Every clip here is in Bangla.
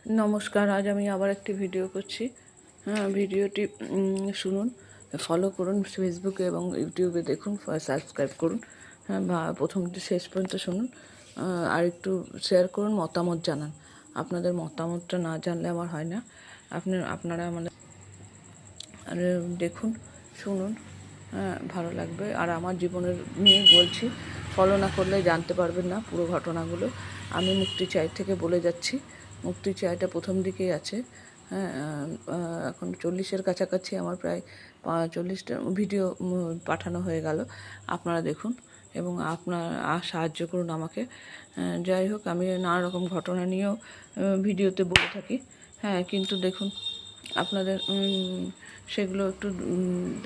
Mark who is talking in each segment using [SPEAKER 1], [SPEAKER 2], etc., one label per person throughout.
[SPEAKER 1] নমস্কার, আজ আমি আবার একটি ভিডিও করছি। ভিডিওটি শুনুন, ফলো করুন ফেসবুকে এবং ইউটিউবে দেখুন, সাবস্ক্রাইব করুন। বা প্রথম থেকে শেষ পর্যন্ত শুনুন, আর একটু শেয়ার করুন, মতামত জানান। আপনাদের মতামতটা না জানলে আমার হয় না। আপনারা আমাদের দেখুন, শুনুন, ভালো লাগবে। আর আমার জীবনের নিয়ে বলছি, ফলো না করলে জানতে পারবেন না পুরো ঘটনাগুলো। আমি মুক্তি চাই থেকে বলে যাচ্ছি। মুক্তি চাইটা প্রথম দিকেই আছে। হ্যাঁ, এখন 40-এর কাছাকাছি আমার প্রায় 40টা ভিডিও পাঠানো হয়ে গেল। আপনারা দেখুন এবং সাহায্য করুন আমাকে। যাই হোক, আমি নানা রকম ঘটনা নিয়েও ভিডিওতে বলে থাকি। হ্যাঁ, কিন্তু দেখুন, আপনাদের সেগুলো একটু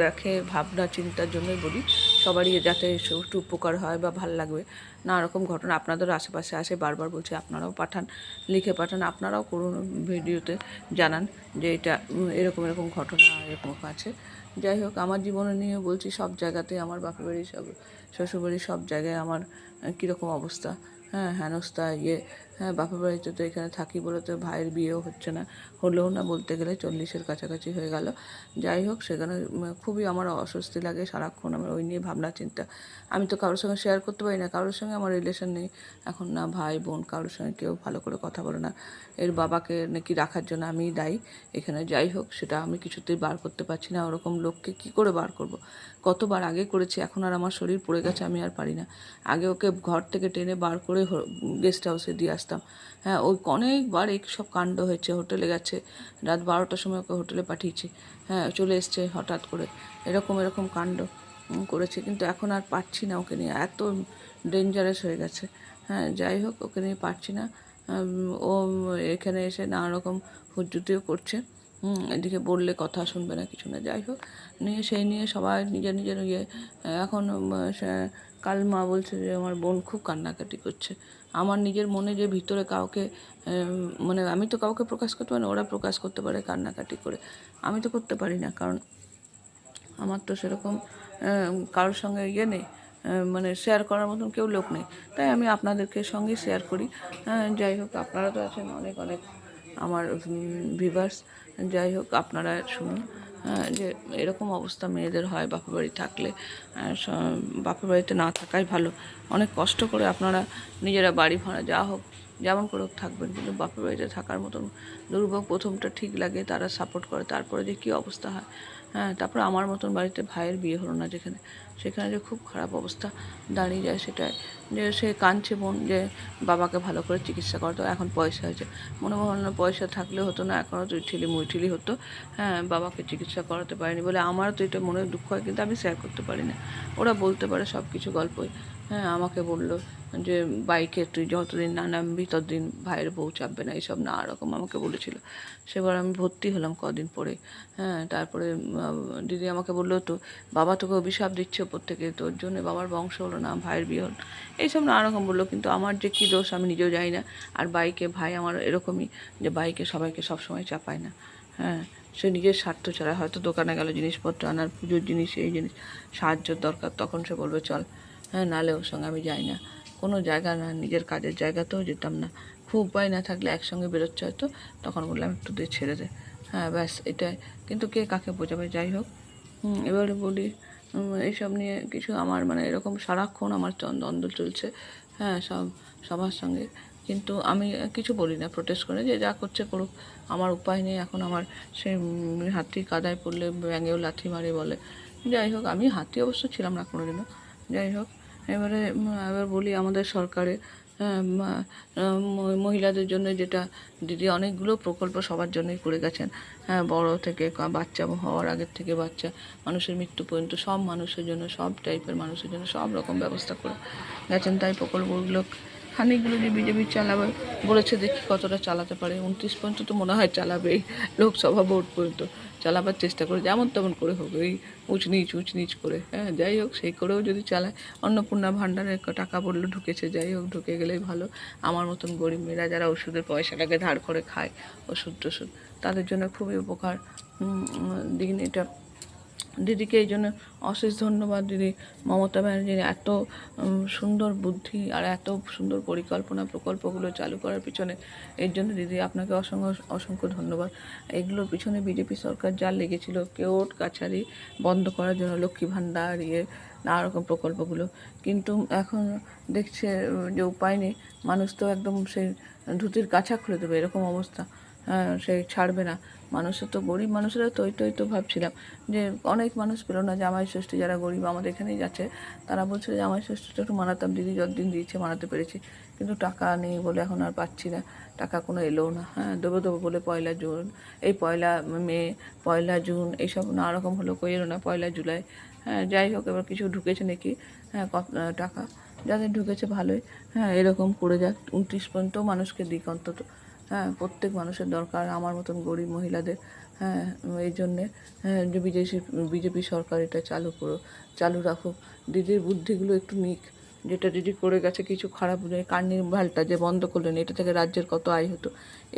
[SPEAKER 1] দেখে ভাবনা চিন্তার জন্যই বলি, সবারই যাতে একটু উপকার হয় বা ভাল লাগবে। নানা রকম ঘটনা আপনাদের আশেপাশে আসে, বারবার বলছি আপনারাও পাঠান, লিখে পাঠান, আপনারাও করুন, ভিডিওতে জানান যে এটা এরকম এরকম ঘটনা এরকম আছে। যাই হোক, আমার জীবনে নিয়ে বলছি, সব জায়গাতেই আমার বাপের বাড়ি, সব শ্বশুরবাড়ি, সব জায়গায় আমার কীরকম অবস্থা। হ্যাঁ, হেনস্থা হ্যাঁ, বাপের বাড়িতে তো এখানে থাকি বলে তো ভাইয়ের বিয়েও হচ্ছে না, হলেও না বলতে গেলে 40-এর কাছাকাছি হয়ে গেল। যাই হোক, সেখানে খুবই আমার অস্বস্তি লাগে, সারাক্ষণ আমার ওই নিয়ে ভাবনা চিন্তা। আমি তো কারোর সঙ্গে শেয়ার করতে পারি না, কারোর সঙ্গে আমার রিলেশন নেই এখন, না ভাই বোন, কারোর সঙ্গে কেউ ভালো করে কথা বলে না। এর বাবাকে নাকি রাখার জন্য আমিই দায়ী এখানে। যাই হোক, সেটা আমি কিছুতেই বার করতে পারছি না। ওরকম লোককে কী করে বার করব? কতবার আগে করেছি, এখন আর আমার শরীর পড়ে গেছে, আমি আর পারি না। আগে ওকে ঘর থেকে টেনে বার করে গেস্ট হাউসে দিয়ে আসতাম। হ্যাঁ, ওই অনেকবার এই সব কাণ্ড হয়েছে। হোটেলে গেছে, রাত 12টার সময় ওকে হোটেলে পাঠিয়েছি। হ্যাঁ, চলে এসছে হঠাৎ করে, এরকম এরকম কাণ্ড করেছে। কিন্তু এখন আর পারছি না ওকে নিয়ে, এত ডেঞ্জারাস হয়ে গেছে। হ্যাঁ, যাই হোক, ওকে নিয়ে পারছি না। ও এখানে এসে নানা রকম হুজ্জুতিও করছে। এদিকে বললে কথা শুনবে না, কিছু না। যাই হোক, সেই নিয়ে সবাই নিজের নিজের এখন কাল মা বলছে যে আমার বোন খুব কান্নাকাটি করছে। আমার নিজের মনে যে ভিতরে কাউকে মানে আমি তো কাউকে প্রকাশ করতে পারি না, ওরা প্রকাশ করতে পারে কান্নাকাটি করে, আমি তো করতে পারি না, কারণ আমার তো সেরকম কারোর সঙ্গে নেই, মানে শেয়ার করার মতন কেউ লোক নেই। তাই আমি আপনাদেরকে সঙ্গে শেয়ার করি। যাই হোক, আপনারা তো আছেন অনেক অনেক আমার ভিউয়ার্স। যাই হোক, আপনারা শুনুন, যে এরকম অবস্থা মেয়েদের হয় বাপের বাড়ি থাকলে। বাপের বাড়িতে না থাকাই ভালো। অনেক কষ্ট করে আপনারা নিজেরা বাড়ি ভাড়া যা হোক যেমন করে থাকবেন, কিন্তু বাপের বাড়িতে থাকার মতন দুর্ভোগ প্রথমটা ঠিক লাগে, তারা সাপোর্ট করে, তারপরে যে কী অবস্থা হয়। হ্যাঁ, তারপরে আমার মতন বাড়িতে ভাইয়ের বিয়ে হলো না যেখানে, সেখানে যে খুব খারাপ অবস্থা দাঁড়িয়ে যায়, সেটাই যে সে কাঁদছে বোন, যে বাবাকে ভালো করে চিকিৎসা করতো, এখন পয়সা হয়েছে। মনে হলো না পয়সা থাকলে হতো না, এখনও তুই ঠিলি মুইঠিলি হতো। হ্যাঁ, বাবাকে চিকিৎসা করাতে পারিনি বলে আমারও তো এটা মনে দুঃখ হয়, কিন্তু আমি শেয়ার করতে পারি না। ওরা বলতে পারে সব কিছু গল্পই। হ্যাঁ, আমাকে বললো যে বাইকে তুই যতদিন না নামবি ততদিন ভাইয়ের বউ চাপবে না, এইসব না রকম আমাকে বলেছিল। সেবার আমি ভর্তি হলাম কদিন পরে। হ্যাঁ, তারপরে দিদি আমাকে বললো, তো বাবা তোকে অভিশাপ দিচ্ছে ওপর থেকে, তোর জন্য বাবার বংশ হলো না, ভাইয়ের বিয়ে হলো, এইসব নানা রকম বললো। কিন্তু আমার যে কী দোষ আমি নিজেও জানি না। আর বাইকে ভাই আমার এরকমই, যে বাইকে সবাইকে সবসময় চাপায় না। হ্যাঁ, সে নিজের স্বার্থ ছাড়া, হয়তো দোকানে গেল জিনিসপত্র আনার, পুজোর জিনিস, এই জিনিস সাহায্যের দরকার, তখন সে বলবে চল। হ্যাঁ, নাহলে ওর সঙ্গে আমি যাই না। কোনো জায়গা না, নিজের কাজের জায়গাতেও যেতাম না। খুব উপায় না থাকলে একসঙ্গে বেরোচ্ছে হয়তো, তখন বললাম একটু দিয়ে ছেড়ে দে। হ্যাঁ, ব্যাস এটাই। কিন্তু কে কাকে বোঝাবে? যাই হোক, এবারে বলি, এইসব নিয়ে কিছু আমার মানে এরকম সারাক্ষণ আমার দ্বন্দ্ব চলছে। হ্যাঁ, সবার সঙ্গে। কিন্তু আমি কিছু বলি না, প্রোটেস্ট করে, যে যা করছে করুক, আমার উপায় নেই এখন। আমার সে হাতি কাদায় পড়লে ব্যাঙেও লাথি মারে বলে। যাই হোক, আমি হাতি অবশ্য ছিলাম না কোনোদিনও। যাই হোক, এবার বলি, আমাদের সরকারে মহিলাদের জন্য যেটা দিদি অনেকগুলো প্রকল্প সবার জন্যই করে গেছেন। হ্যাঁ, বড় থেকে বাচ্চা হওয়ার আগের থেকে বাচ্চা মানুষের মৃত্যু পর্যন্ত সব মানুষের জন্য, সব টাইপের মানুষের জন্য সব রকম ব্যবস্থা করে গেছেন। তাই প্রকল্পগুলো খানিকগুলো যে বিজেপি চালাবে বলেছে, দেখি কতটা চালাতে পারে। 29 পর্যন্ত তো মনে হয় চালাবেই, লোকসভা ভোট পর্যন্ত চালাবার চেষ্টা করে, যেমন তেমন করে হোক, এই উঁচ নিচ করে। হ্যাঁ, যাই হোক, সেই করেও যদি চালায়। অন্নপূর্ণা ভাণ্ডারের টাকা বললো ঢুকেছে, যাই হোক, ঢুকে গেলেই ভালো। আমার মতন গরিব মেয়েরা যারা ওষুধের পয়সাটাকে ধার করে খায়, ওষুধ টষুধ, তাদের জন্য খুবই উপকার দিন এটা। দিদিকে এই জন্য অশেষ ধন্যবাদ। দিদি মমতা ব্যানার্জির এত সুন্দর বুদ্ধি আর এত সুন্দর পরিকল্পনা প্রকল্পগুলো চালু করার পিছনে, এর জন্য দিদি আপনাকে অসংখ্য অসংখ্য ধন্যবাদ। এগুলোর পিছনে বিজেপি সরকার যা লেগেছিল কোর্ট কাছারি বন্ধ করার জন্য, লক্ষ্মী ভাণ্ডার নানা রকম প্রকল্পগুলো, কিন্তু এখন দেখছে যে উপায় নেই, মানুষ তো একদম সেই ধুতির কাছা খুলে দেবে এরকম অবস্থা। হ্যাঁ, সে ছাড়বে না। মানুষের তো গরিব মানুষেরা তো ওই তো ভাবছিলাম যে অনেক মানুষ পেলো না জামাই ষষ্ঠী, যারা গরিব আমাদের এখানেই যাচ্ছে, তারা বলছে জামাই ষষ্ঠীটা একটু মানাতাম, দিদি যতদিন দিয়েছে মানাতে পেরেছি, কিন্তু টাকা নেই বলে এখন আর পাচ্ছি না, টাকা কোনো এলোও না। হ্যাঁ, দেবো বলে 1 জুন, এই 1 মে, 1 জুন এইসব নানা রকম হলো, কই এলো না 1 জুলাই। হ্যাঁ, যাই হোক, এবার কিছু ঢুকেছে নাকি, হ্যাঁ টাকা যাদের ঢুকেছে ভালোই। হ্যাঁ, এরকম করে যাক, 29 পর্যন্ত মানুষকে দিক অন্তত। হ্যাঁ, প্রত্যেক মানুষের দরকার, আমার মতন গরিব মহিলাদের। হ্যাঁ, এই জন্যে যে বিজেপি সরকার এটা চালু রাখুক। দিদির বুদ্ধিগুলো একটু নিক, যেটা দিদি করে গেছে কিছু খারাপ নেই। কার্নিভালটা যে বন্ধ করলেন, এটা থেকে রাজ্যের কত আয় হতো,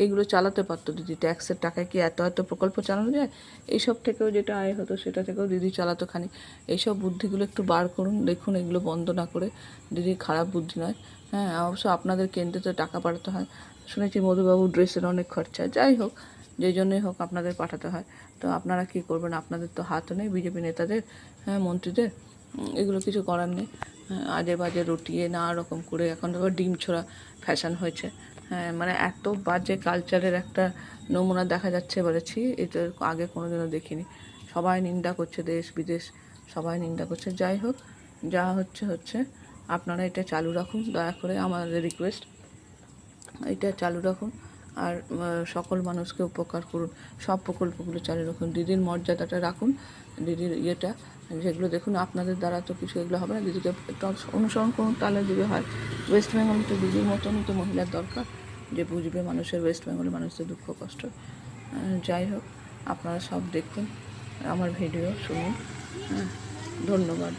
[SPEAKER 1] এইগুলো চালাতে পারতো দিদি। ট্যাক্সের টাকায় কি এত প্রকল্প চালানো যায়? এইসব থেকেও যেটা আয় হতো সেটা থেকেও দিদি চালাতো খানি। এইসব বুদ্ধিগুলো একটু বার করুন, দেখুন এগুলো বন্ধ না করে। দিদির খারাপ বুদ্ধি নয়। হ্যাঁ, অবশ্য আপনাদের কেন্দ্রে তো টাকা পাঠাতে হয়, শুনেছি মধুবাবু ড্রেসের অনেক খরচা, যাই হোক যেই জন্যই হোক আপনাদের পাঠাতে হয়। তো আপনারা কি করবেন, আপনাদের তো হাত নেই বিজেপি নেতাদের, হ্যাঁ মন্ত্রীদের, এগুলো কিছু করার নেই। হ্যাঁ, আজে বাজে রটিয়ে নানা রকম করে, এখন আবার ডিম ছোড়া ফ্যাশন হয়েছে। হ্যাঁ, মানে এত বাজে কালচারের একটা নমুনা দেখা যাচ্ছে বলেছি, এটা আগে কোনোদিনও দেখিনি। সবাই নিন্দা করছে, দেশ বিদেশ সবাই নিন্দা করছে। যাই হোক, যা হচ্ছে, আপনারা এটা চালু রাখুন দয়া করে, আমাদের রিকোয়েস্ট, এটা চালু রাখুন। আর সকল মানুষকে উপকার করুন, সব প্রকল্পগুলো চালু রাখুন, দিদির মর্যাদাটা রাখুন, দিদির ইয়েটা, যেগুলো দেখুন আপনাদের দ্বারা তো কিছু এগুলো হবে না, দিদিকে একটু অনুসরণ করুন, তাহলে দিদি হয়। ওয়েস্ট বেঙ্গলে তো দিদির মতনই তো মহিলার দরকার, যে বুঝবে মানুষের, ওয়েস্ট বেঙ্গলের মানুষদের দুঃখ কষ্ট। যাই হোক, আপনারা সব দেখুন, আমার ভিডিও শুনুন। হ্যাঁ, ধন্যবাদ।